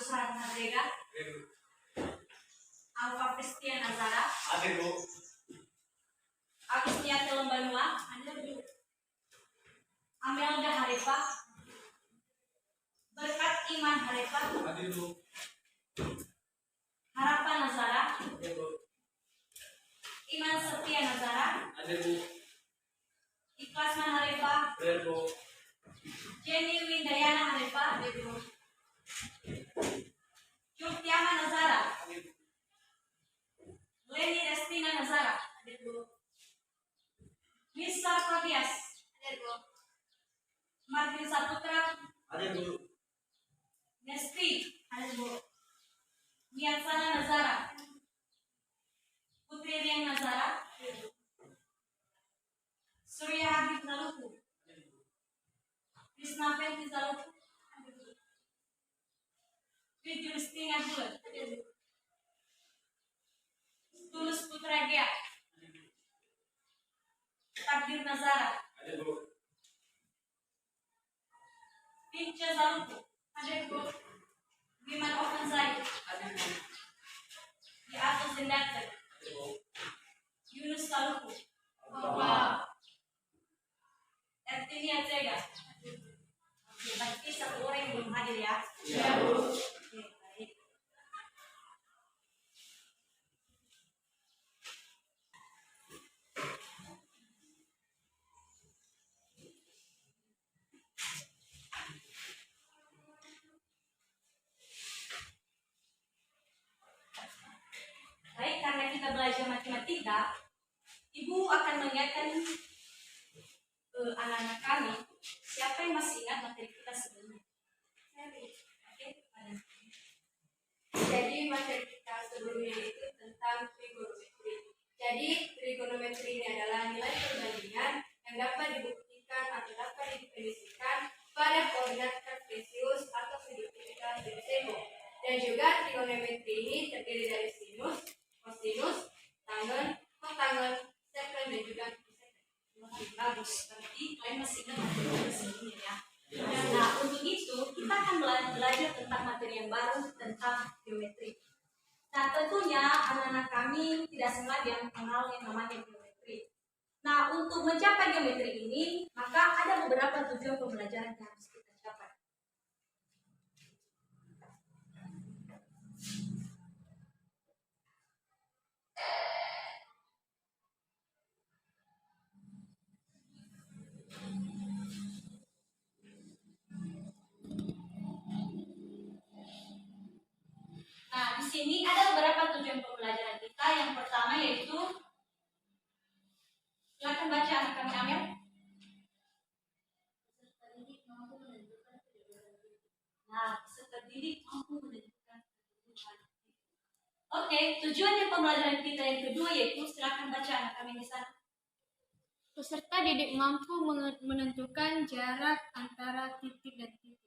Agus Ranadega, Alfa Christian Azara, Agustia Telombanua, Amelda Harepa, Berkat Iman Harepa, Harapan Nazara, Iman Setia Nazara, Ikhlasman Harepa, Jenny Windayana Harepa, Jutiama Nazara, Leni Destina Nazara, Misa Fabias, Martin Saputra, Nesti, Miansana Nazara, Putri Rian Nazara, Surya Habib Zaluku, Krishna Fenty Zaluku, Justina Bulat, Tulus Putra Gia, Takdir Nazara, Pinca Zaluku, Biman Ofanzai, Di Atas Zendata, Yunus Zaluku, Ertinia Cega. Oke, berarti satu orang yang belum hadir ya? Iya, Bu. Oke, baik. Baik, karena kita belajar matematika, Ibu akan mengingatkan anak-anak kami, siapa yang masih ingat materi kita sebelumnya? Jadi materi kita sebelumnya itu tentang trigonometri. Jadi trigonometri ini adalah nilai perbandingan yang dapat dibuktikan atau dapat didefinisikan pada koordinat kartesius atau segitiga dari sembong. Dan juga trigonometri ini terdiri dari sinus, kosinus, tangen, kotangen, seken, dan juga Bagus, berarti kalian masih ingat materi kita sebelumnya ya? Nah, untuk itu kita akan belajar tentang materi yang baru tentang geometri. Nah, tentunya anak-anak kami tidak semua yang mengenal yang namanya geometri. Nah, untuk mencapai geometri ini, maka ada beberapa tujuan pembelajaran yang harus kita capai. Nah, di sini ada beberapa tujuan pembelajaran kita. Yang pertama yaitu, silakan baca anak kami Amel. Nah, peserta didik mampu menentukan kebutuhan. Oke, tujuan yang pembelajaran kita yang kedua yaitu, silakan baca anak kami di sana. peserta didik mampu menentukan jarak antara titik dan titik.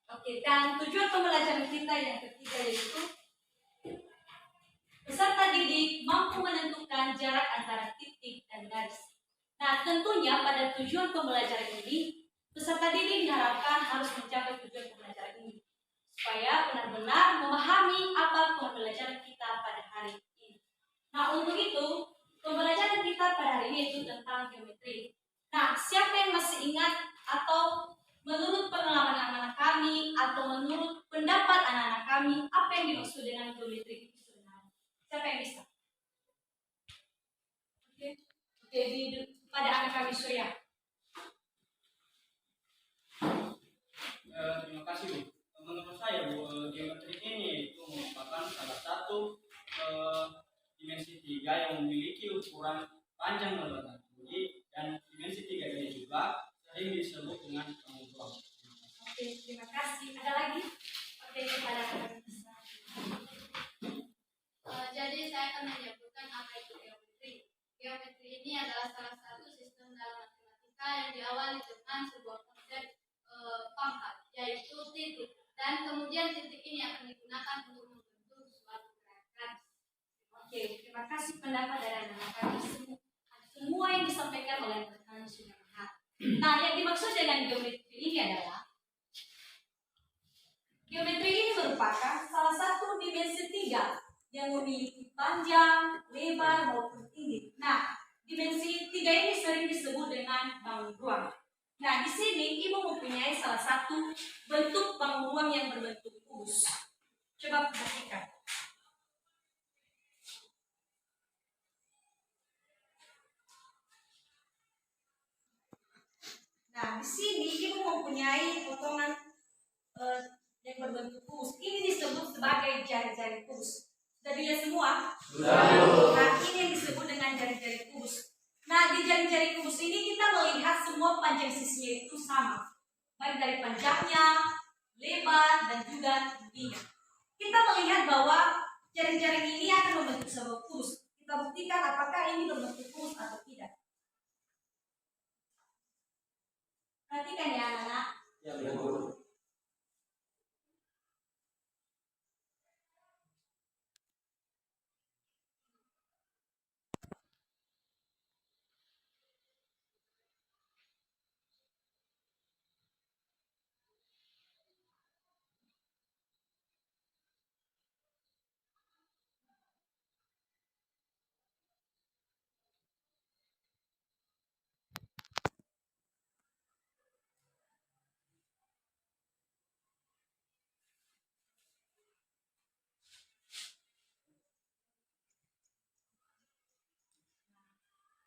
Oke, dan tujuan pembelajaran kita yang ketiga yaitu, peserta didik mampu menentukan jarak antara titik dan garis. Nah, tentunya pada tujuan pembelajaran ini, peserta didik diharapkan harus mencapai tujuan pembelajaran ini, supaya benar-benar memahami apa pembelajaran kita pada hari ini. Nah, untuk itu, pembelajaran kita pada hari ini itu tentang geometri. Nah, siapa yang masih ingat atau menurut pengalaman anak-anak kami atau menurut pendapat anak-anak kami, apa yang dimaksud dengan geometri itu sebenarnya? Siapa yang bisa? Oke, pada anak kami Surya. Terima kasih, Bu. Menurut saya, Bu, geometri ini itu merupakan salah satu dimensi 3 yang memiliki ukuran panjang dan lebar tinggi, dan dimensi 3 ini juga sering disebut dengan pengumpulan. Oke, terima kasih. Ada lagi? Oke, kepada anak bisa. Jadi saya akan menyebutkan apa itu geometri. Geometri ini adalah salah satu sistem dalam matematika yang diawali dengan sebuah konsep pangkat, yaitu titik. Dan kemudian titik ini akan digunakan untuk membentuk suatu gerakan. Oke, terima kasih pendapat dari anak-anak kami semua yang disampaikan oleh rekan sudah benar. Nah, yang dimaksud dengan geometri ini adalah, geometri ini memiliki panjang, lebar maupun tinggi. Nah, dimensi 3 ini sering disebut dengan bangun ruang. Nah, di sini Ibu mempunyai salah satu bentuk bangun ruang yang berbentuk kubus. Coba perhatikan. Nah, di sini Ibu mempunyai potongan yang berbentuk kubus. Ini disebut sebagai jari-jari kubus. Sudah dilihat semua? Nah, ini yang disebut dengan jari-jari kubus. Nah, di jari-jari kubus ini kita melihat semua panjang sisinya itu sama. Baik dari panjangnya, lebar, dan juga tingginya. Kita melihat bahwa jari-jari ini akan membentuk sebuah kubus. Kita buktikan apakah ini berbentuk kubus atau tidak. Perhatikan ya anak-anak. Ya, Bu.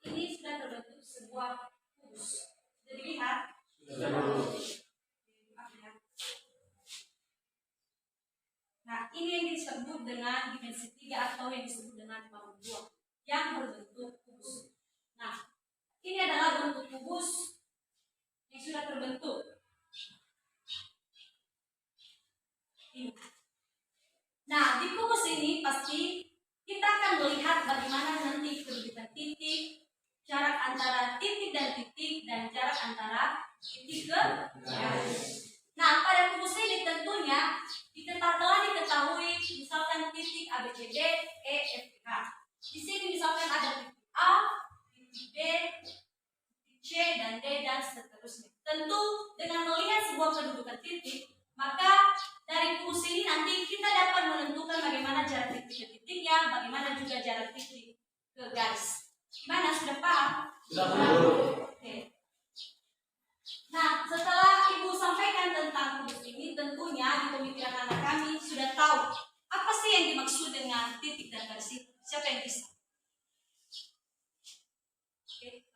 Ini sudah terbentuk sebuah kubus. Sudah dilihat? Sudah, Bu. Nah, ini yang disebut dengan dimensi 3 atau yang disebut dengan bangun ruang yang berbentuk kubus. Nah, ini adalah bentuk kubus yang sudah terbentuk. Ini. Nah, di kubus ini pasti kita akan melihat bagaimana nanti kedudukan titik, jarak antara titik dan titik, dan jarak antara titik ke garis. Nah, pada kubus ini tentunya telah diketahui misalkan titik A, B, C, D, E, F, G, H. Di sini misalkan ada titik A, titik B, titik C, dan D, dan seterusnya. Tentu dengan melihat sebuah kedudukan titik, maka dari kubus ini nanti kita dapat menentukan bagaimana jarak titik ke titiknya, bagaimana juga jarak titik ke garis. Gimana, sudah paham? Sudah. Oke. Nah, setelah Ibu sampaikan tentang kubus ini, tentunya di pemikiran anak kami sudah tahu apa sih yang dimaksud dengan titik dan garis itu. Siapa yang bisa? Oke.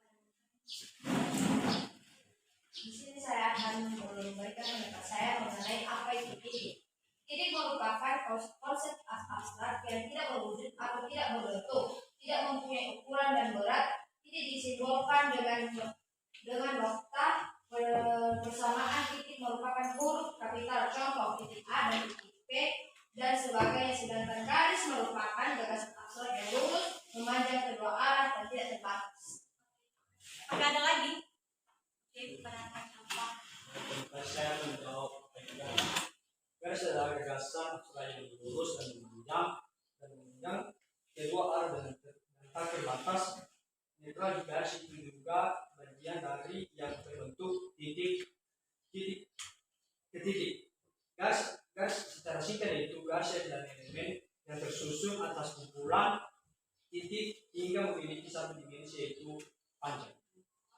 Di sini saya akan memberikan pendapat saya mengenai apa itu titik. Titik merupakan konsep abstrak yang tidak berwujud atau tidak berbentuk, tidak mempunyai ukuran dan berat. Titik disimbolkan dengan nokta. Bersamaan titik merupakan huruf kapital, contoh titik A dan titik P dan sebagainya, sedangkan garis merupakan garis abstrak yang lurus memanjang kedua arah dan tidak terbatas. Apakah ada lagi? Oke, pendapat apa? Saya menjawab garis adalah gagasan abstrak yang lurus dan memanjang kedua arah dan tak terbatas. Netral di garis itu juga bagian dari yang terbentuk titik ke titik. Garis secara singkat yaitu garis dan elemen yang tersusun atas kumpulan titik hingga memiliki satu dimensi yaitu panjang.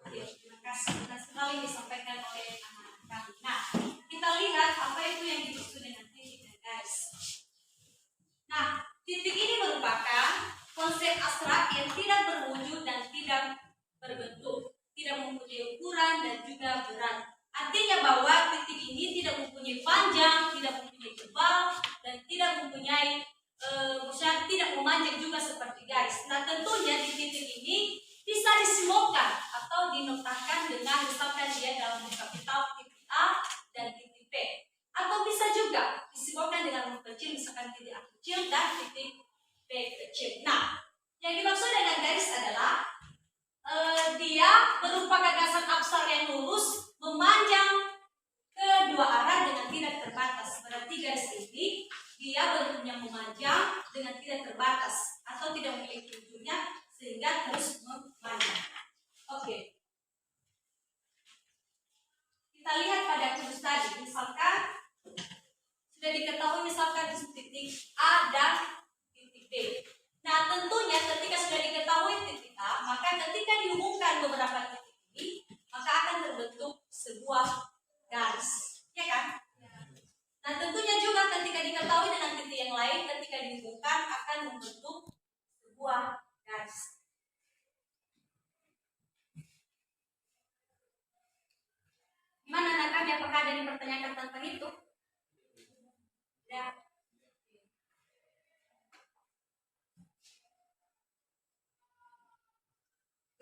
Oke, terima kasih. Benar sekali disampaikan oleh anak kami. Nah, kita lihat apa itu yang dimaksud dengan titik dan garis. Nah, titik ini merupakan konsep abstrak yang tidak berwujud dan tidak berbentuk, tidak mempunyai ukuran dan juga berat. Artinya bahwa titik ini tidak mempunyai panjang, tidak mempunyai tebal, dan tidak mempunyai tidak memanjang juga seperti garis. Nah, tentunya di titik ini bisa disimbolkan atau dinotakan dengan misalkan dia dalam huruf kapital titik A dan titik P. Atau bisa juga disimbolkan dengan huruf kecil, misalkan titik A kecil dan titik P kecil. Nah, yang dimaksud dengan garis adalah dia berupa gagasan abstrak yang lurus memanjang ke dua arah dengan tidak terbatas. Berarti garis ini dia bentuknya memanjang dengan tidak terbatas atau tidak memiliki ujungnya sehingga terus memanjang. Oke. Kita lihat pada kubus tadi, misalkan sudah diketahui misalkan di titik A dan titik B. B. Nah, tentunya ketika sudah diketahui titik A, maka ketika dihubungkan beberapa titik ini, maka akan terbentuk sebuah garis, ya kan? Nah, tentunya juga ketika diketahui dengan titik yang lain, ketika dihubungkan akan membentuk sebuah garis. Gimana anak-anak? Apakah ada yang dipertanyakan tentang itu? Ya.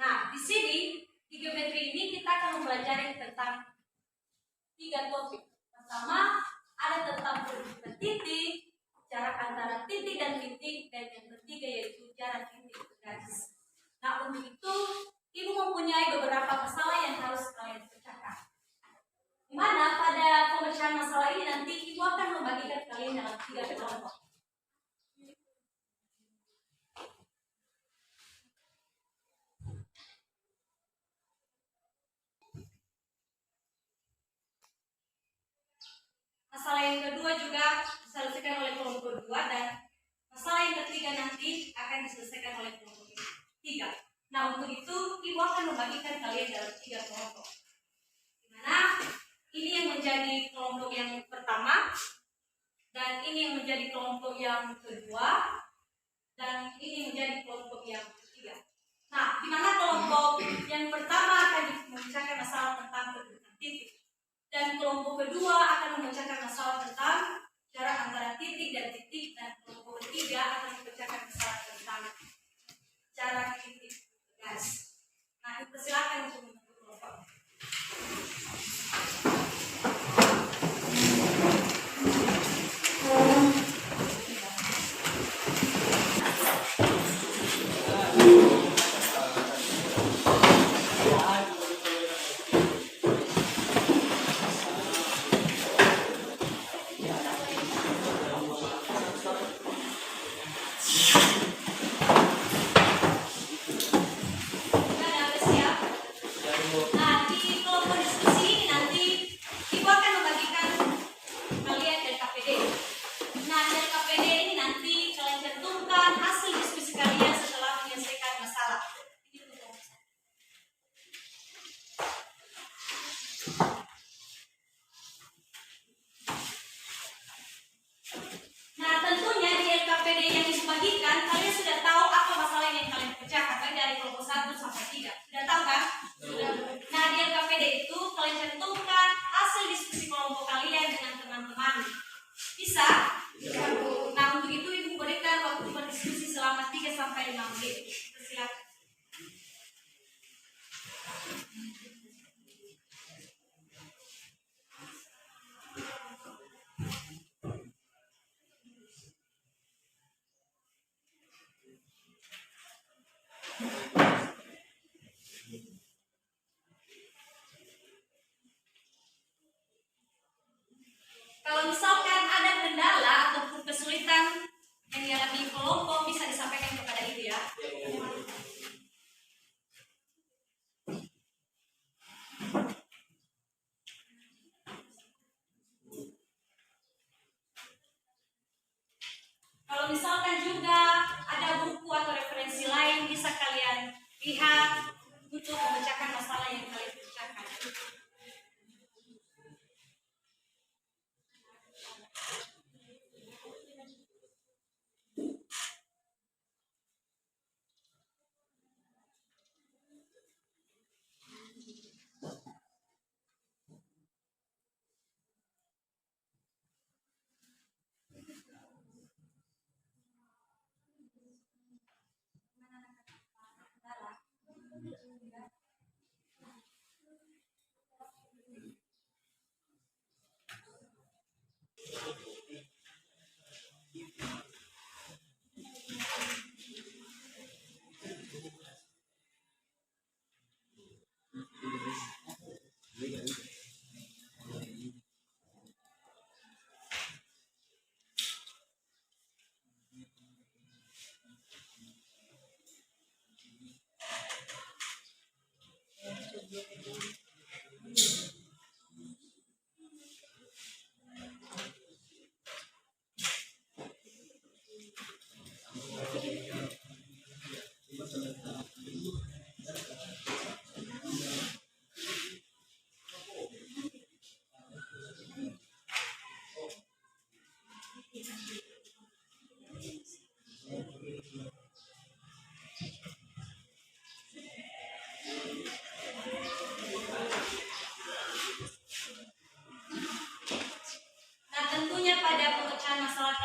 Nah, di sini di geometri ini kita akan mempelajari tentang 3 topik. Pertama, ada tentang penunjukan titik, jarak antara titik dan titik, dan yang ketiga yaitu jarak titik ke garis. Nah, untuk itu Ibu mempunyai beberapa masalah yang harus kalian pecahkan. Di mana pada pemecahan masalah ini nanti Ibu akan membagikan kalian dalam 3 kelompok. Masalah yang kedua juga diselesaikan oleh kelompok 2 dan masalah yang ketiga nanti akan diselesaikan oleh kelompok 3. Nah, untuk itu Ibu akan membagikan kalian dalam 3 kelompok. Dimana ini yang menjadi kelompok yang pertama, dan ini yang menjadi kelompok yang kedua, dan ini menjadi kelompok yang ketiga. Nah, dimana kelompok yang pertama akan memecahkan masalah tentang penunjukan titik, dan kelompok kedua akan memecahkan masalah tentang jarak antara titik dan titik, dan kelompok ketiga akan memecahkan masalah tentang jarak titik garis. Nah, silakan untuk membentuk kelompok. Kalau misalkan ada kendala ataupun kesulitan yang dialami kelompok, bisa disampaikan kepada Ibu ya. Kalau misalkan juga ada buku atau referensi lain, bisa kalian lihat untuk memecahkan masalah yang kalian pecahkan.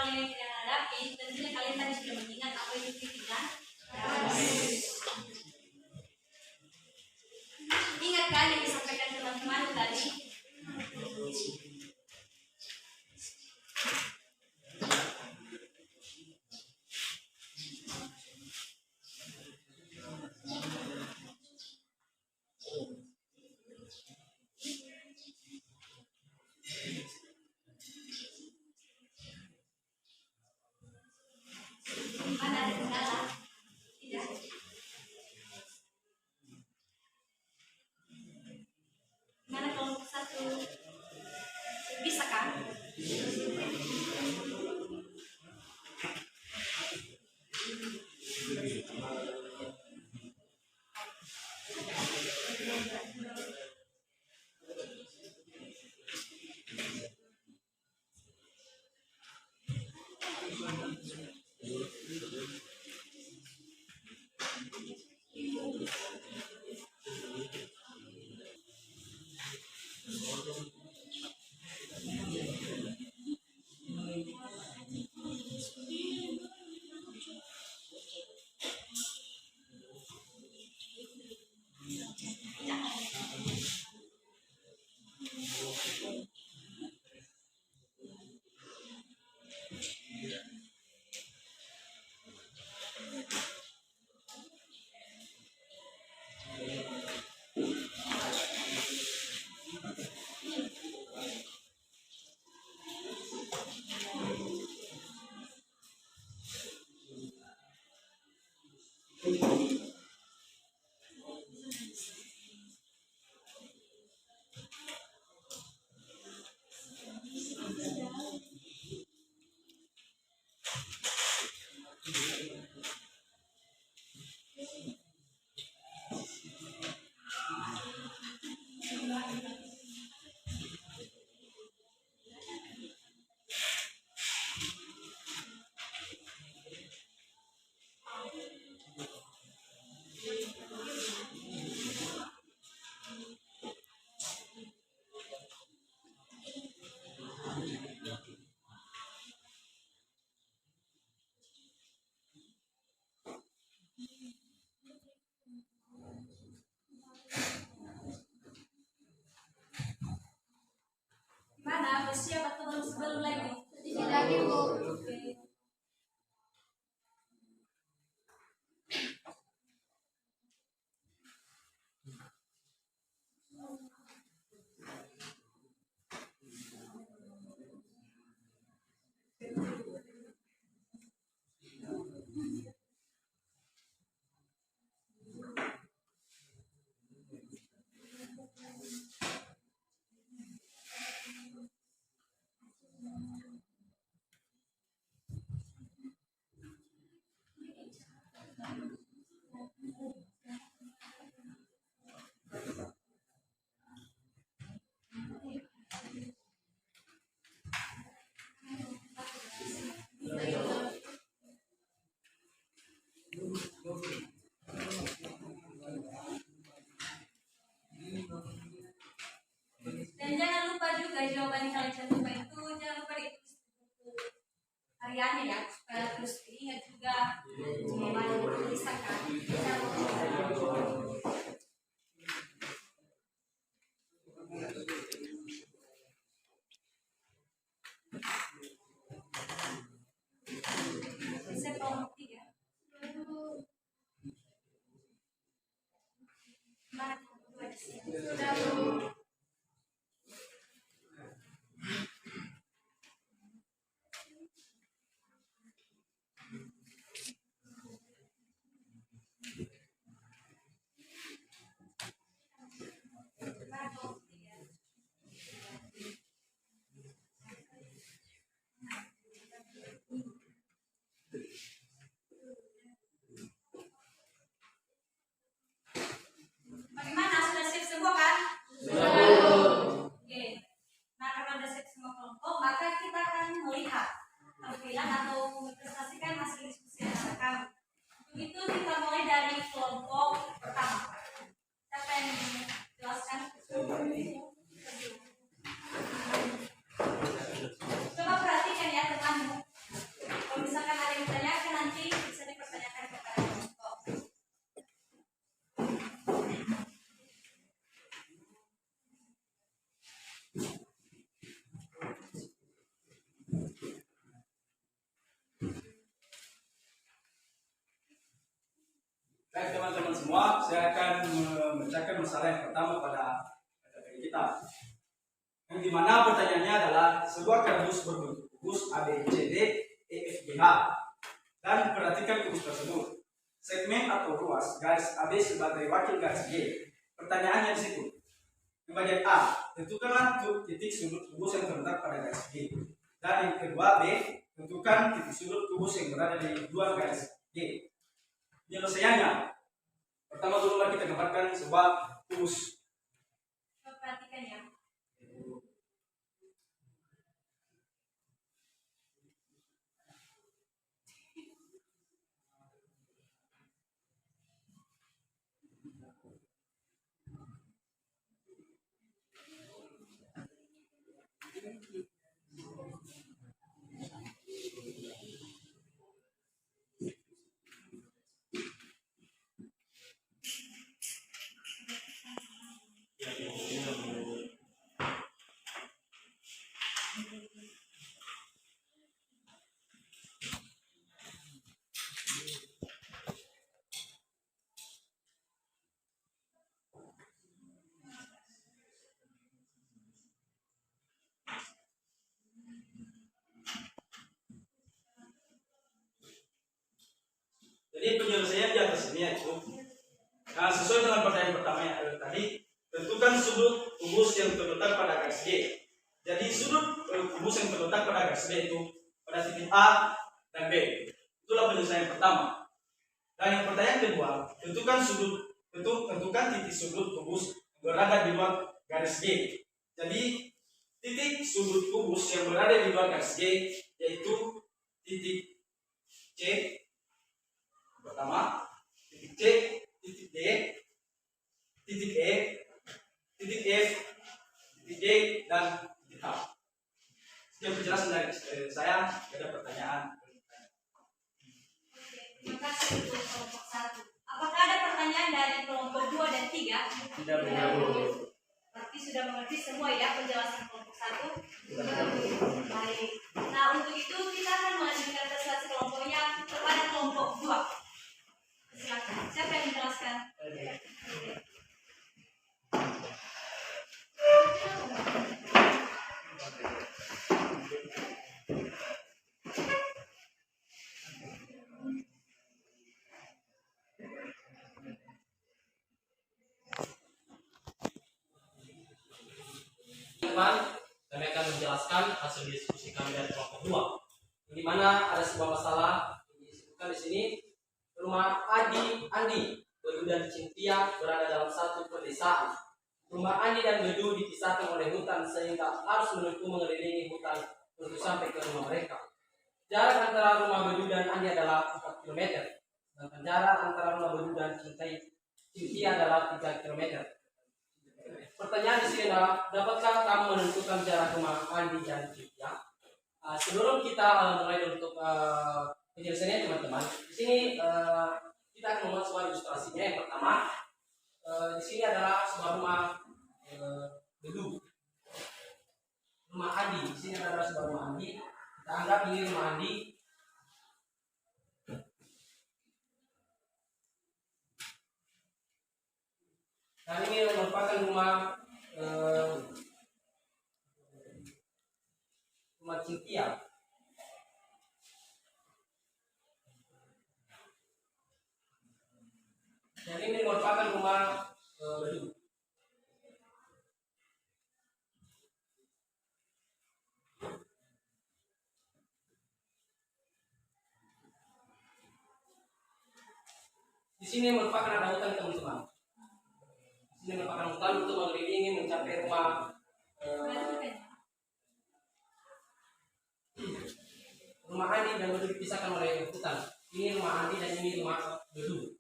kalian yang tidak hadapi, tentunya kalian tadi sudah mengingat apa itu kritik kan? Ingat kan yang disampaikan teman-teman tadi? Mana ada kendala? Tidak. Mana kelompok satu? Bisa kan? Mana? Bersiap atau belum lagi? Tidak lagi, Bu. Oke. Dan jangan lupa juga jawaban yang kalian cantumkan itu jangan lupa ditulis di buku hariannya ya supaya terus diingat juga jawaban yang dituliskan. Bisa kelompok 3. Mana kelompok 2 di sini? Sudah, Bu. Mana kelompok 3? Bagaimana? Sudah siap semua kan? Oke. Nah, karena sudah siap semua kelompok, maka kita akan melihat tampilan atau mempresentasikan hasil diskusi anak kami. Untuk itu kita mulai dari kelompok pertama. Siapa yang menjelaskan? Coba perhatikan ya teman. mana pertanyaannya adalah sebuah kardus berbentuk kubus ABCD EFGH dan perhatikan kubus tersebut. Segmen atau ruas garis AB sebagai wakil garis G. Pertanyaannya di situ. Yang bagian A, tentukanlah titik sudut kubus yang terletak pada garis G. Dan yang kedua B, tentukan titik sudut kubus yang berada di luar garis G. Penyelesaiannya, pertama dulu kita gambarkan sebuah kubus. Perhatikan ya. Jadi penyelesaian di atas ini yaitu sesuai dengan pertanyaan pertama yang ada tadi, tentukan sudut kubus yang terletak pada garis G. Jadi sudut kubus yang terletak pada garis G itu pada titik A dan B. Itulah penyelesaian pertama. Dan yang pertanyaan kedua, tentukan titik sudut kubus yang berada di luar garis G. Jadi titik sudut kubus yang berada di luar garis G yaitu titik C pertama, titik C, titik D, titik E, titik F, titik G, dan titik H. Sekian penjelasan dari saya. Ada pertanyaan? Terima kasih untuk kelompok 1. Apakah ada pertanyaan dari kelompok 2 dan 3? Tidak, Bu. Berarti sudah mengerti semua ya penjelasan kelompok 1? Baik. Nah, untuk itu kita akan melanjutkan presentasi kelompoknya kepada kelompok 2. Silakan. Siapa yang menjelaskan? Kami akan menjelaskan hasil diskusi kami dari kelompok 2, di mana ada sebuah masalah yang disebutkan di sini. Rumah Andi, Bedu dan Cynthia berada dalam satu pedesaan. Rumah Andi dan Bedu dipisahkan oleh hutan sehingga harus menempuh mengelilingi hutan untuk sampai ke rumah mereka. Jarak antara rumah Bedu dan Andi adalah 4 km, sedangkan jarak antara rumah Bedu dan Cynthia adalah 3 km. Pertanyaan di sini adalah, dapatkah kamu menentukan jarak rumah Andi dan Cynthia? Sebelum kita mulai untuk penjelasannya teman-teman, di sini kita akan membuat sebuah ilustrasinya. Yang pertama, di sini adalah sebuah rumah Bedu, rumah Andi. Di sini adalah sebuah rumah Andi. Kita anggap ini rumah Andi. Dan ini merupakan rumah Cynthia. Dan ini merupakan rumah Bedu. Di sini merupakan ada hutan, teman-teman. Di sini merupakan hutan untuk mengelilingi mencapai rumah rumah Andi dan Bedu dipisahkan oleh hutan. Ini rumah Andi dan ini rumah Bedu.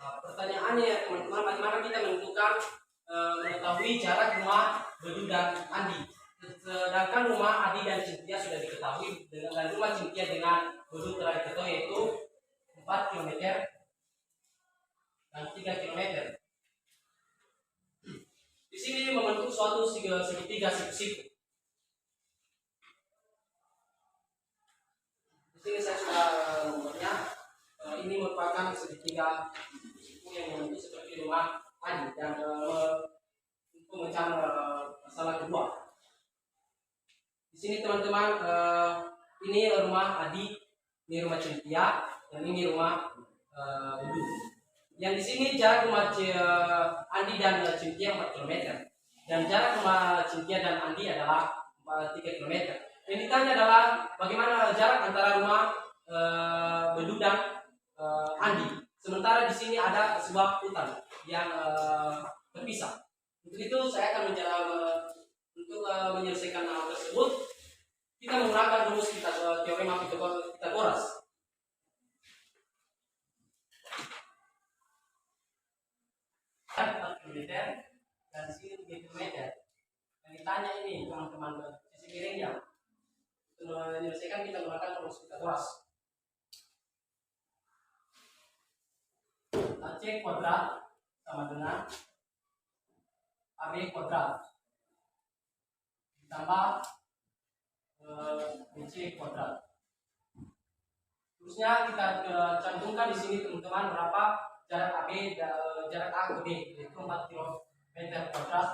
Pertanyaannya teman-teman, bagaimana kita menentukan mengetahui jarak rumah Bedu dan Andi? Sedangkan rumah Andi dan Cynthia sudah diketahui, dan rumah Cynthia dengan Bedu telah diketahui, yaitu 4 km dan 3 km. Di sini membentuk suatu segitiga siku-siku. Di sini saya sudah membuatnya. Ini merupakan segitiga siku yang membentuk seperti rumah Andi. Dan untuk mencari masalah kedua, sini teman-teman, ini rumah Adi, ini rumah Cynthia, dan ini rumah Bedu. Yang di sini jarak rumah Andi dan Cynthia 4 km, dan jarak rumah Cynthia dan Andi adalah 3 km. Yang ditanya adalah bagaimana jarak antara rumah Bedu dan Andi. Sementara di sini ada sebuah hutan yang terpisah. Untuk itu saya akan menyelesaikan hal tersebut. Kita menggunakan rumus teorema Pythagoras. Kan 4 km dan di sini 3 km. Yang ditanya ini teman-teman sisi miringnya. Untuk menyelesaikan kita menggunakan rumus Pythagoras. AC kuadrat sama dengan AB kuadrat ditambah BC kuadrat. Terusnya kita cantumkan di sini teman-teman berapa jarak AB jarak A ke B, yaitu 4 km kuadrat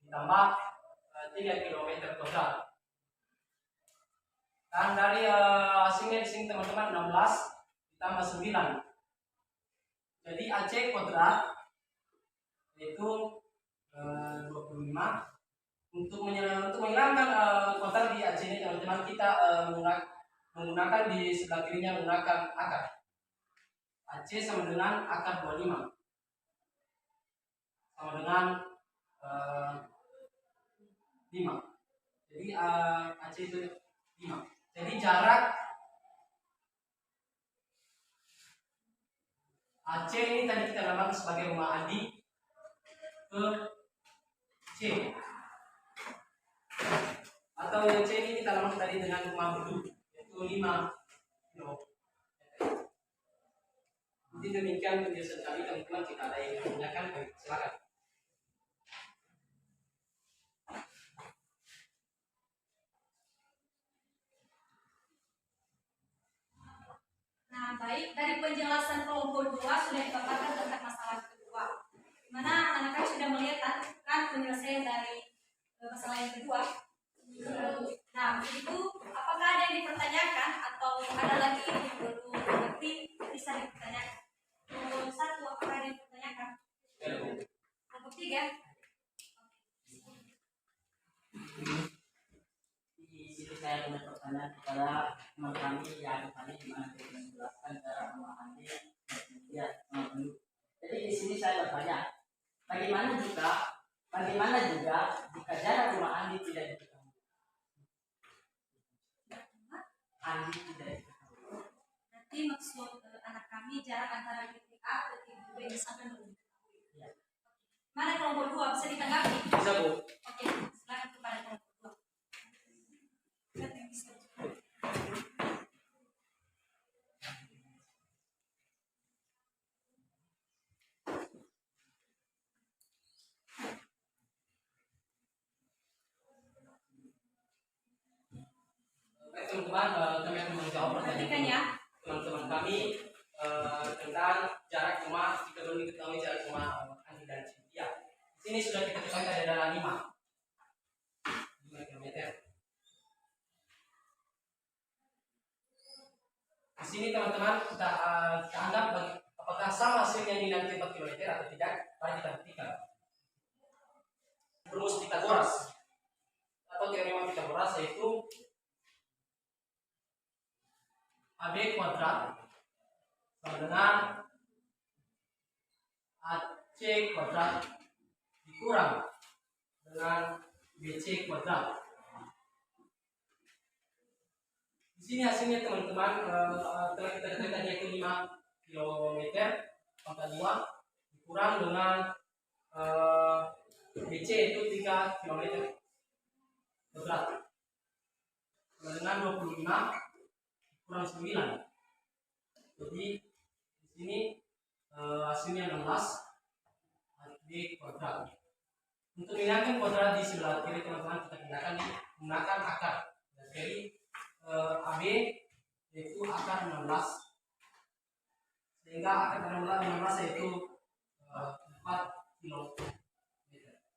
ditambah 3 km kuadrat. Dan dari hasilnya di sini teman-teman 16 ditambah 9. Jadi AC kuadrat yaitu 25. Untuk menghilangkan kuadrat di AC ini teman-teman, kita menggunakan di sebelah kirinya menggunakan akar. AC sama dengan akar 25 sama dengan 5. Jadi AC itu 5. Jadi jarak AC ini tadi kita namakan sebagai rumah Andi ke C, atau yang C ini kita namakan tadi dengan rumah Bedu, yaitu 5 km. Jadi demikian penjelasan kami teman-teman. Jika ada yang menanyakan, silakan. Nah, baik, dari penjelasan kelompok 2 sudah dipaparkan tentang masalah kedua, di mana anak-anak sudah melihat kan penyelesaian dari masalah yang kedua. Nah, itu apakah ada yang dipertanyakan atau ada lagi yang perlu mengerti bisa dipertanyakan? Kelompok 1 apakah ada yang dipertanyakan? Kelompok 3? Di sini saya punya pertanyaan kepada teman kami yang tadi dimana kita menjelaskan cara memahami ya dulu. Jadi di sini saya bertanya, bagaimana juga jika jarak rumah Andi tidak diketahui? Andi tidak diketahui. Nanti maksud anak kami jarak antara titik A ke titik B misalkan belum diketahui. Ya. Mana kelompok 2 bisa ditanggapi? Bisa, Bu. Oke, silakan kepada kelompok 2. Baik teman-teman, kami akan menjawab Perhatikan ya. teman-teman kami tentang jarak rumah. Jika belum diketahui jarak rumah Andi dan Cynthia, di sini sudah kita ketahui adalah 5 km. Di sini teman-teman kita anggap apakah sama hasilnya ini nanti 4 km atau tidak. Mari kita buktikan. Rumus Pythagoras atau teorema Pythagoras yaitu AB kuadrat sama dengan AC kuadrat dikurang dengan BC kuadrat. Di sini hasilnya teman-teman telah kita katakan yaitu 5 km pangkat 2 dikurang dengan BC itu 3 km kuadrat sama dengan 25 kurang 9. Jadi di sini hasilnya 16 AB kuadrat. Untuk menghilangkan kuadrat di sebelah kiri teman-teman, kita gunakan menggunakan akar. Jadi AB yaitu akar 16, sehingga akar 16 yaitu 4 km.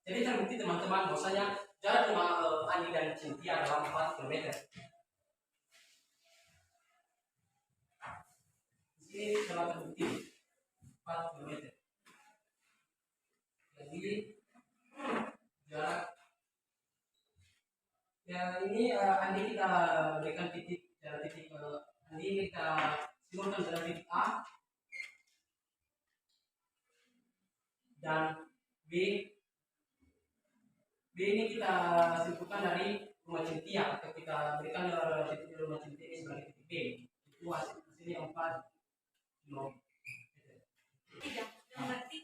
Jadi terbukti teman-teman bahwasanya jarak rumah Andi dan Cynthia adalah 4 km. Di sini telah terbukti 4 km. Jadi jarak ya ini Andi kita berikan titik jarak titik Andi kita simulkan jarak titik A dan B. B ini kita simpulkan dari rumah Cynthia atau kita berikan titik rumah Cynthia ini sebagai titik B. Itu hasilnya 4 km. Tiga. Berarti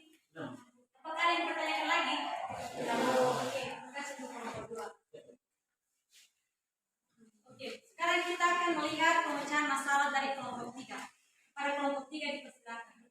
apakah ada yang bertanyakan lagi? Oke, kasih untuk kelompok 2. Oke, sekarang kita akan melihat pemecahan masalah dari kelompok 3. Pada kelompok 3 dipersilakan.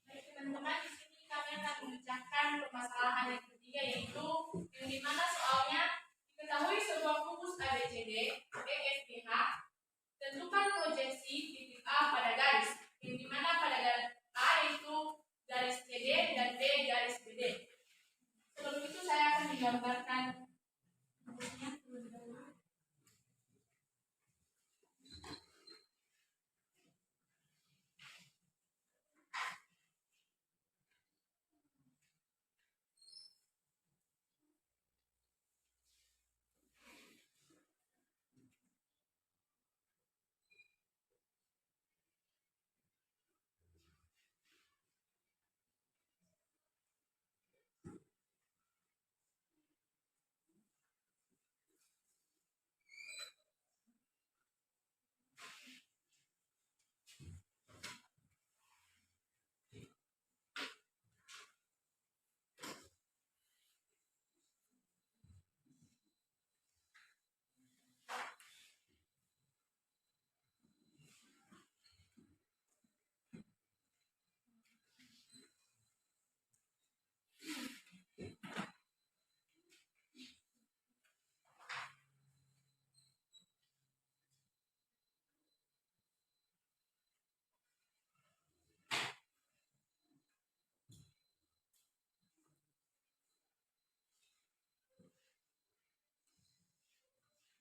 Baik teman-teman, di sini kami akan memecahkan permasalahan yang ketiga, yaitu yang dimana soalnya diketahui sebuah kubus ABCD EFGH, tentukan proyeksi titik A pada garis, yang dimana pada garis A itu garis CD dan B garis BD. Sebelum itu saya akan menggambarkan kubusnya terlebih dahulu.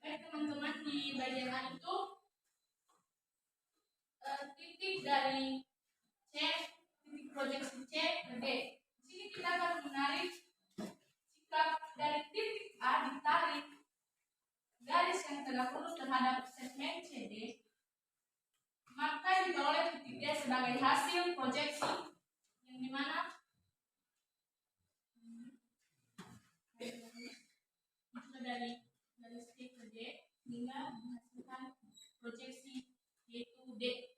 Baik teman-teman, di bagian A itu titik dari C, titik proyeksi C ke D. Di sini kita akan menarik, jika dari titik A ditarik garis yang tegak lurus terhadap segmen CD, maka diperoleh titik D sebagai hasil proyeksi, yang dimana itu dari garis C ke D hingga menghasilkan proyeksi yaitu D.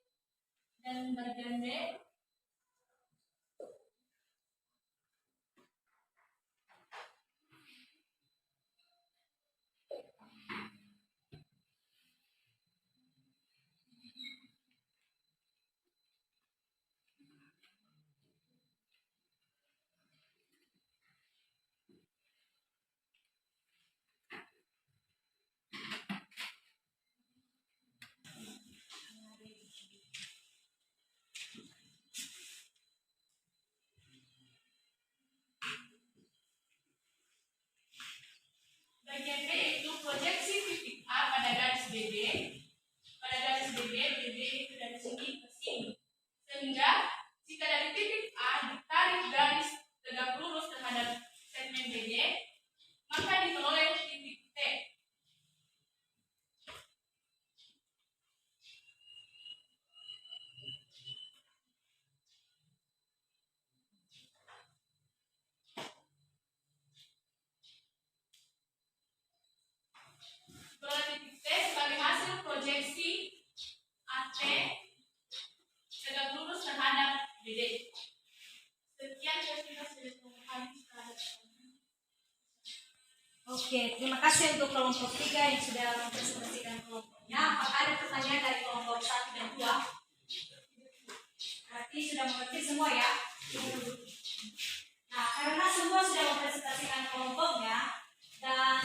Dan bagian B bagian B itu proyeksi titik A pada garis BD. Pada garis BD itu dari sini ke sini. Sehingga jika dari titik A ditarik garis tegak lurus terhadap segmen BD, maka diperoleh titik T. Diperoleh titik T sebagai hasil proyeksi AT tegak lurus terhadap BD. Sekian presentasi kami terhadap. Oke, terima kasih untuk kelompok 3 yang sudah mempresentasikan kelompoknya. Apakah ada pertanyaan dari kelompok 1 dan 2? sudah mengerti semua ya. Nah, karena semua sudah mempresentasikan kelompoknya dan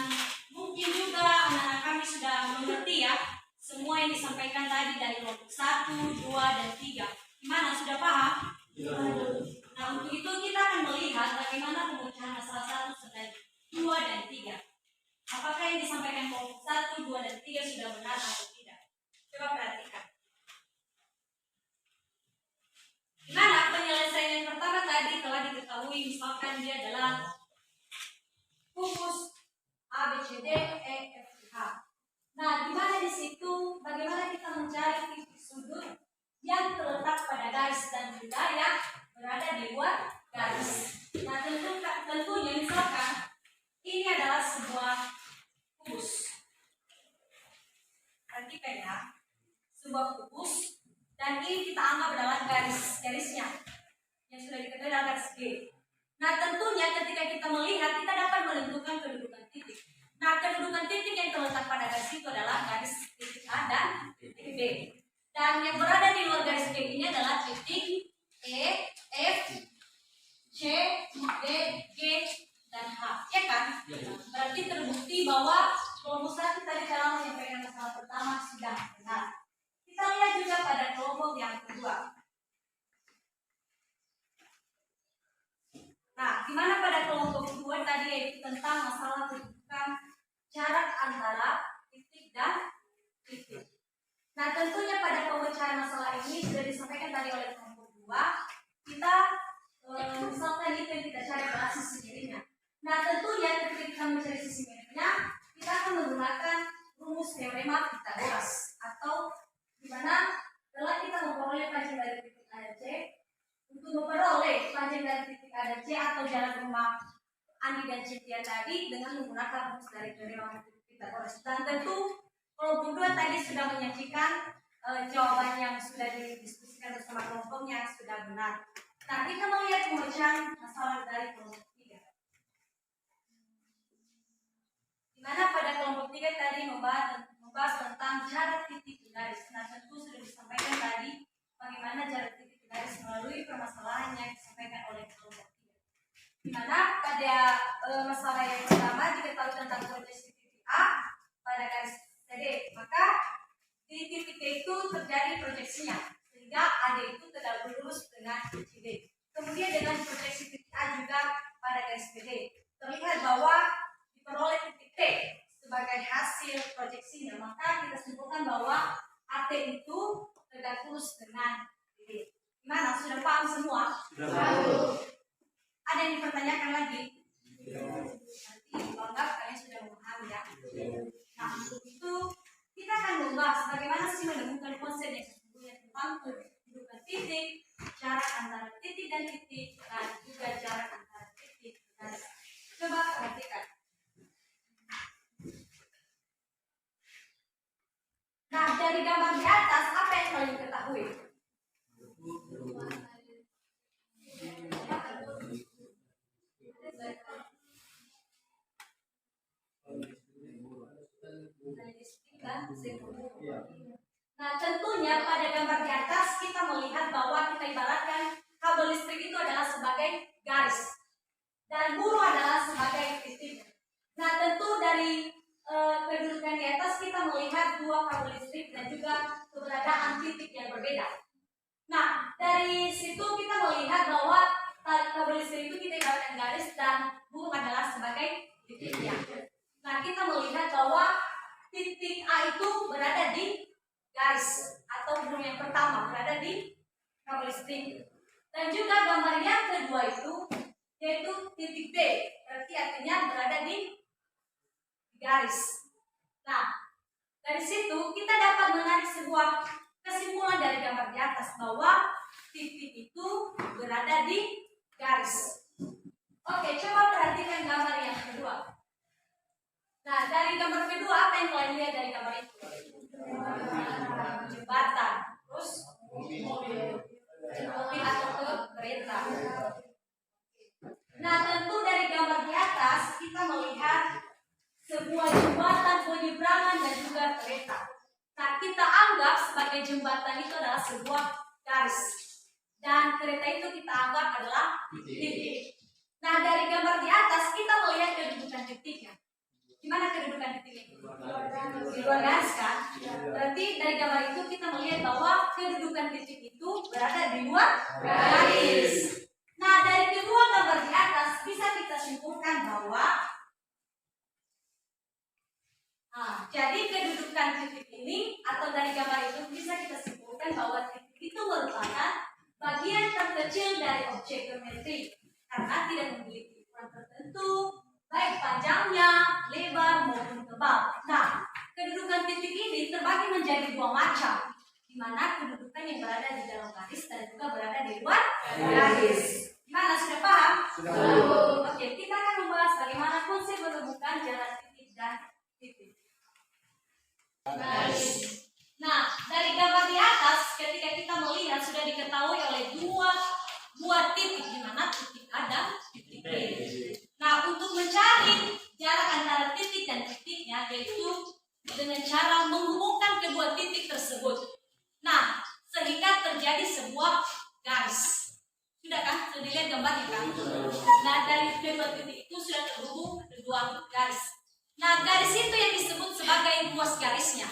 mungkin juga anak-anak kami sudah mengerti ya semua yang disampaikan tadi dari kelompok 1, 2, dan 3. Gimana, sudah paham? Nah, untuk itu kita akan melihat bagaimana pemecahan masalah 1, 2, dan 3. Apakah yang disampaikan kelompok 1, 2, dan 3 sudah benar atau tidak? Coba perhatikan. Gimana penyelesaian yang pertama tadi telah diketahui, misalkan dia adalah rumus A, B, C, D, E, F, G, H. Nah, gimana di situ? Bagaimana kita mencari titik sudut yang terletak pada garis dan juga yang berada di luar garis? Nah, tentunya misalkan ini adalah sebuah kubus. Perhatikan ya, sebuah kubus. Dan ini kita anggap adalah garisnya yang sudah diketahui adalah garis G. Nah, tentunya ketika kita melihat, kita dapat menentukan kedudukan titik. Nah, kedudukan titik yang terletak pada garis itu adalah garis titik A dan titik B. Dan yang berada di luar garis G ini adalah titik E, F, C, D, G, dan H. Ya kan? Berarti terbukti bahwa kelompok 1 tadi dalam menyampaikan masalah pertama sudah benar. Kita lihat juga pada kelompok yang kedua. Nah, gimana pada kelompok kedua tadi yaitu tentang masalah kedudukan jarak antara titik dan titik. Nah, tentunya pada pemecahan masalah ini sudah disampaikan tadi oleh kelompok 2. Kita misalkan itu yang kita cari adalah sisi miringnya. Nah, tentunya ketika kita mencari sisi miringnya, kita akan menggunakan rumus teorema Pythagoras atau di mana setelah kita memperoleh panjang dari titik A dan C, untuk memperoleh panjang dari titik A dan C atau jarak rumah Andi dan Cynthia tadi dengan menggunakan rumus dari teorema Pythagoras. Dan tentu kelompok 2 tadi sudah menyajikan jawaban yang sudah didiskusikan bersama kelompoknya sudah benar. Nah, kita melihat pemecahan masalah dari kelompok 3. Di mana pada kelompok 3 tadi membahas tentang jarak titik garis. Nah, tentu sudah disampaikan tadi bagaimana jarak titik garis melalui permasalahan yang disampaikan oleh kelompok 3. Di mana pada masalah yang pertama diketahui tentang proyeksi titik A pada garis CD, maka di titik D itu terjadi proyeksinya sehingga AD itu tidak lurus dengan CD. Kemudian dengan proyeksi titik A juga pada garis BD terlihat bahwa diperoleh titik T sebagai hasil proyeksinya, maka kita simpulkan bahwa AT itu tegak lurus dengan BD. Gimana? Sudah paham semua? Sudah. Ada yang dipertanyakan lagi? Nanti bangga kalian sudah memahami ya. Nah, untuk itu kita akan membahas bagaimana sih menemukan konsep yang sesungguhnya tentang kedudukan titik, jarak antara titik dan titik, dan juga jarak antara titik dan garis. Coba perhatikan. Nah, dari gambar di atas, apa yang kalian ketahui? Nah, tentunya pada gambar di atas kita melihat bahwa kita ibaratkan kabel listrik itu adalah sebagai garis dan buruh adalah sebagai titik. Nah, tentu dari kedudukan di atas kita melihat dua kabel listrik dan juga keberadaan titik yang berbeda. Nah, dari situ kita melihat bahwa kabel listrik itu kita ibaratkan garis dan buruh adalah sebagai titiknya. Nah, kita melihat bahwa titik A itu berada di garis atau buruh yang pertama berada di kabel listrik. Dan juga gambar yang kedua itu yaitu titik D, berarti artinya berada di garis. Nah, dari situ kita dapat menarik sebuah kesimpulan dari gambar di atas bahwa titik itu berada di garis. Oke, coba perhatikan gambar yang kedua. Nah, dari gambar kedua apa yang kalian lihat dari gambar itu? Jembatan, terus mobil atau kereta. Nah, tentu dari gambar di atas kita melihat sebuah jembatan penyeberangan dan juga kereta. Nah, kita anggap sebagai jembatan itu adalah sebuah garis. Dan kereta itu kita anggap adalah titik. Nah, dari gambar di atas kita melihat kedudukan titiknya. Gimana kedudukan titiknya? Di luar garis kan? Berarti dari gambar itu kita melihat bahwa kedudukan titik itu berada di luar garis. Nah, dari kedua gambar di atas bisa kita simpulkan bahwa jadi kedudukan titik ini atau dari gambar itu bisa kita simpulkan bahwa titik itu merupakan bagian terkecil dari objek geometri karena tidak memiliki ukuran tertentu, baik panjangnya, lebar maupun tebal. Nah, kedudukan titik ini terbagi menjadi dua macam, di mana kedudukan yang berada di dalam garis dan juga berada di luar garis. Gimana, sudah paham? Sudah. Oke, kita akan membahas bagaimana konsep menemukan jarak titik dan titik. Nah, dari gambar di atas, ketika kita melihat sudah diketahui oleh dua titik, di mana titik A dan titik B. Nah, untuk mencari jarak antara titik dan titiknya, yaitu dengan cara menghubungkan kedua titik tersebut. Nah, sehingga terjadi sebuah garis. Sudah kan? Sudah dilihat gambarnya kan? Nah, dari kedua titik itu sudah terhubung kedua garis. Nah, garis itu yang disebut sebagai ruas garisnya.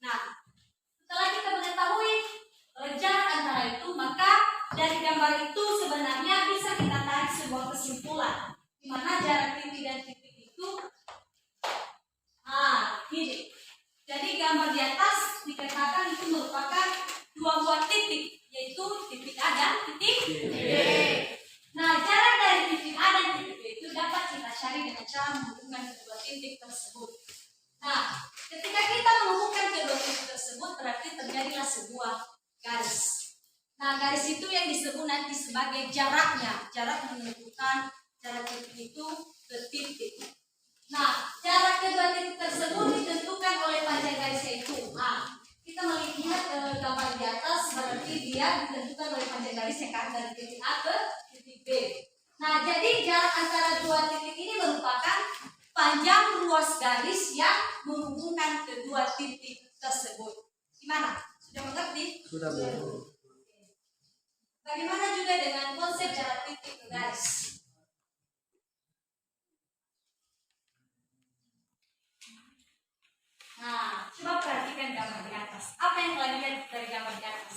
Nah, setelah kita mengetahui jarak antara itu, maka dari gambar itu sebenarnya bisa kita tarik sebuah kesimpulan, di mana jarak titik dan titik itu ini. Jadi gambar di atas dikatakan itu merupakan dua buah titik, yaitu titik A dan titik B. Nah, jarak dari titik A dan titik B itu dapat kita cari dengan cara menghubungkan kedua titik tersebut. Nah, ketika kita menghubungkan kedua titik tersebut, berarti terjadilah sebuah garis. Nah, garis itu yang disebut nanti sebagai jaraknya. Jarak menentukan jarak titik itu ke titik. Nah, jarak kedua titik tersebut ditentukan oleh panjang garisnya itu. Kita melihat gambar di atas, berarti dia ditentukan oleh panjang garisnya kan, dari titik A ke titik B. Nah, jadi jarak antara dua titik ini merupakan panjang ruas garis yang menghubungkan kedua titik tersebut. Gimana? Sudah mengerti? Sudah, Bu. Bagaimana juga dengan konsep jarak titik ke garis? Nah, coba perhatikan gambar di atas. Apa yang kalian lihat dari gambar di atas?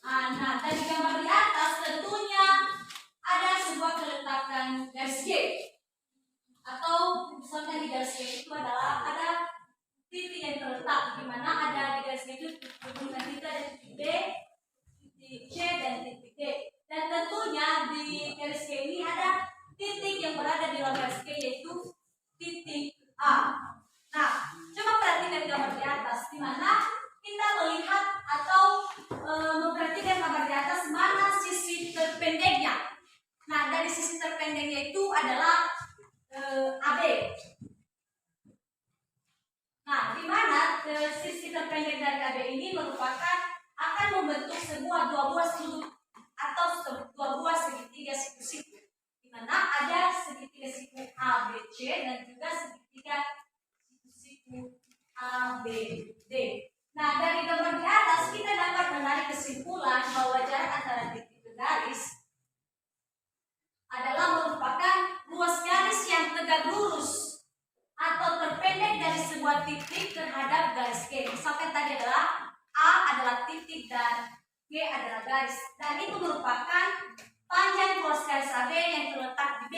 Nah, dari gambar di atas tentunya ada sebuah keletakan garis G. Atau misalnya di garis G itu adalah ada titik yang terletak, di mana ada di garis G itu hubungan kita ada titik B, titik C, dan titik D. Dan tentunya di garis G ini ada titik yang berada di luar garis G, yaitu titik A. Nah, coba perhatikan gambar di atas, di mana kita melihat atau memperhatikan gambar di atas mana sisi terpendeknya. Nah, dari sisi terpendeknya itu adalah AB. Nah, di mana sisi terpendek dari AB ini merupakan akan membentuk sebuah dua buah sudut atau dua buah segitiga siku-siku, di mana ada segitiga siku ABC dan juga segitiga siku-siku ABD. Nah, dari gambar di atas kita dapat menarik kesimpulan bahwa jarak antara titik ke garis adalah merupakan ruas garis yang tegak lurus atau terpendek dari sebuah titik terhadap garis G. Misalkan tadi adalah A adalah titik dan G adalah garis, dan itu merupakan panjang ruas garis AB yang terletak di B,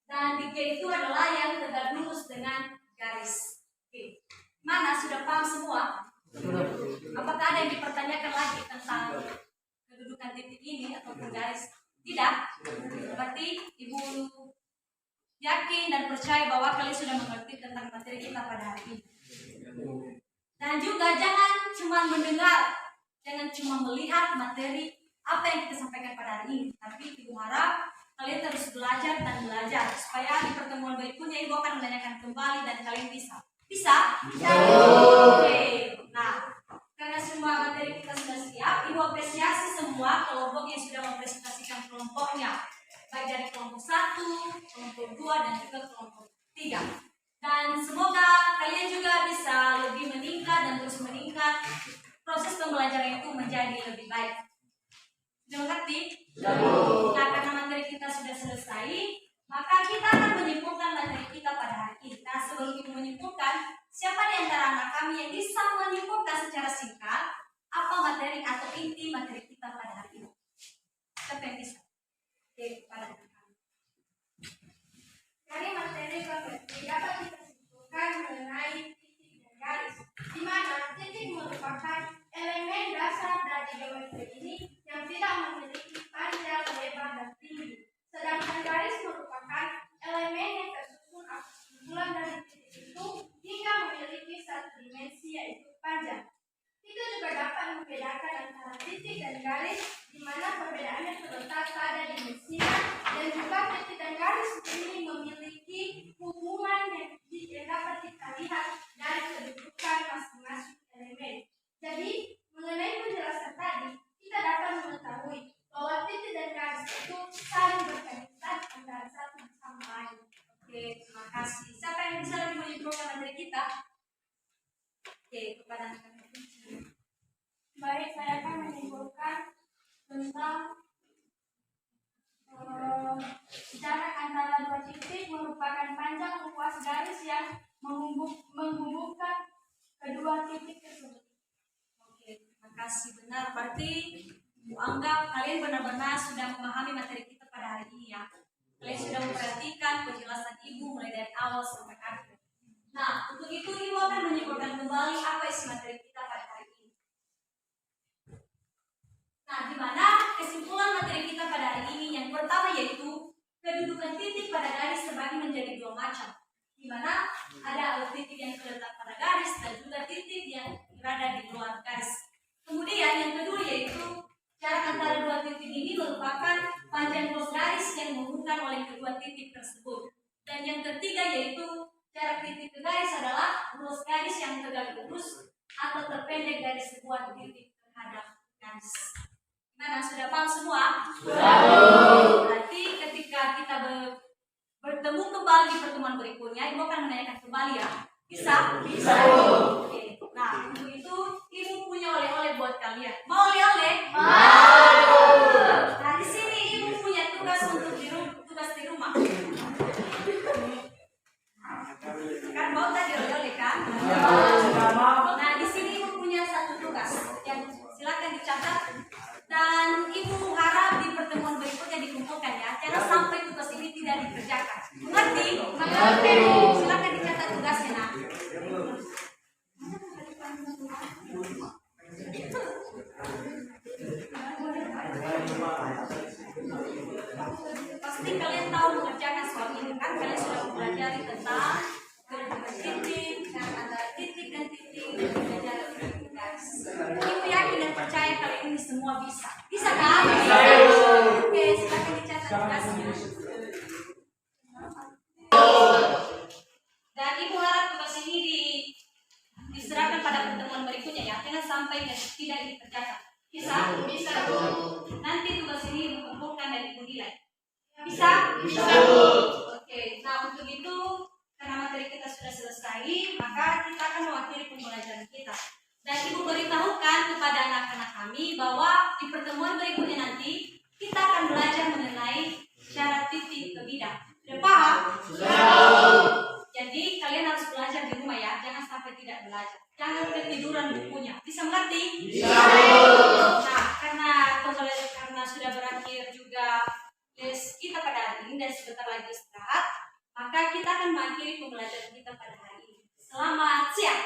dan di G itu adalah yang tegak lurus dengan garis G. Mana, sudah paham semua? Apakah ada yang dipertanyakan lagi tentang kedudukan titik ini atau garis? Tidak? Berarti Ibu yakin dan percaya bahwa kalian sudah mengerti tentang materi kita pada hari ini. Dan juga jangan cuma mendengar, jangan cuma melihat materi apa yang kita sampaikan pada hari ini, tapi Ibu harap kalian terus belajar dan belajar supaya di pertemuan berikutnya Ibu akan menanyakan kembali dan kalian bisa. Bisa? Oke. Nah, karena semua materi kita sudah siap, Ibu apresiasi semua kelompok yang sudah mempresentasikan kelompoknya, baik dari kelompok 1, kelompok 2, dan juga kelompok 3. Dan semoga kalian juga proses pembelajaran itu menjadi lebih baik. Sudah mengerti? Nah, karena materi kita sudah selesai, maka kita akan menyimpulkan materi kita pada hari ini. Nah, sebelum kita menyimpulkan, siapa di antara anak kami yang bisa menyimpulkan secara singkat apa materi atau inti materi kita pada hari ini? Siapa yang bisa? Oke, pada anak kami. Dari materi geometri dapat kita simpulkan mengenai titik dan garis, di mana titik merupakan elemen dasar dari geometri ini yang tidak memiliki panjang, lebar, dan tinggi. Sedangkan garis merupakan elemen yang tersusun atas kumpulan dari titik itu hingga memiliki satu dimensi yaitu panjang. Itu juga dapat membedakan antara titik dan garis, di mana perbedaannya terletak pada dimensinya, dan juga titik dan garis ini memiliki hubungan yang dapat kita lihat dari kedudukan masing-masing elemen. Jadi, mengenai penjelasan tadi, kita dapat mengetahui bahwa titik dan garis itu saling berkaitan antara satu sama lain. Oke, terima kasih. Siapa yang bisa lebih menyimpulkan materi kita? Oke, kepada anak kami. Baik, saya akan menyimpulkan tentang jarak antara dua titik merupakan panjang luas garis yang menghubungkan kedua titik tersebut. Oke, terima kasih. Benar, berarti Bu anggap kalian benar-benar sudah memahami materi kita pada hari ini ya. Kalian sudah memperhatikan penjelasan Ibu mulai dari awal sampai akhir. Nah, untuk itu Ibu akan menyimpulkan kembali apa isi materi kita pada hari ini. Nah, di mana kesimpulan materi kita pada hari ini yang pertama yaitu kedudukan titik pada garis terbagi menjadi dua macam. Di mana ada titik yang terletak pada garis dan juga titik yang berada di luar garis. Kemudian yang kedua yaitu jarak antara dua titik ini merupakan panjang luas garis yang menghubungkan oleh kedua titik tersebut. Dan yang ketiga yaitu jarak titik ke garis adalah luas garis yang tegak lurus atau terpendek dari sebuah titik terhadap garis. Nah, sudah paham semua? Sudah. Berarti ketika kita bertemu kembali di pertemuan berikutnya, Ibu akan menanyakan kembali ya. Bisa? Bisa. Oke. Nah, untuk itu Ibu punya oleh-oleh buat kalian. Mau oleh-oleh? Mau. Nah, di sini Ibu punya tugas untuk tugas di rumah. Kan mau tadi oleh-oleh kan? Nah, di sini Ibu punya satu tugas yang silakan dicatat dan Ibu harap di pertemuan berikutnya dikumpulkan ya. Jangan sampai tugas ini tidak dikerjakan. Mengerti? Mengerti. Silakan dicatat tugasnya nak. Pasti kalian tahu mengerjakan soal ini kan? Kalian sudah mempelajari tentang kedudukan titik, jarak antara titik dan titik, dan jarak titik garis. Ibu yakin dan percaya kalian ini semua bisa. Bisa kan? Bisa. Oke, silakan dicatat tugasnya. Dan Ibu harap tugas ini diserahkan pada pertemuan berikutnya ya. Jangan sampai tidak dikerjakan. Bisa? Bisa. Nanti tugas ini dikumpulkan dan Ibu nilai. Bisa? Bisa. Oke, nah untuk itu karena materi kita sudah selesai, maka kita akan mengakhiri pembelajaran kita. Dan Ibu beritahukan kepada anak-anak kami bahwa di pertemuan berikutnya nanti kita akan belajar mengenai syarat titik ke bidang. Sudah paham? Sudah. Jadi kalian harus belajar di rumah ya, jangan sampai tidak belajar. Jangan ketiduran bukunya. Bisa mengerti? Bisa. Nah, karena sudah berakhir juga les kita pada hari ini dan sebentar lagi istirahat, maka kita akan mengakhiri pembelajaran kita pada hari ini. Selamat siang.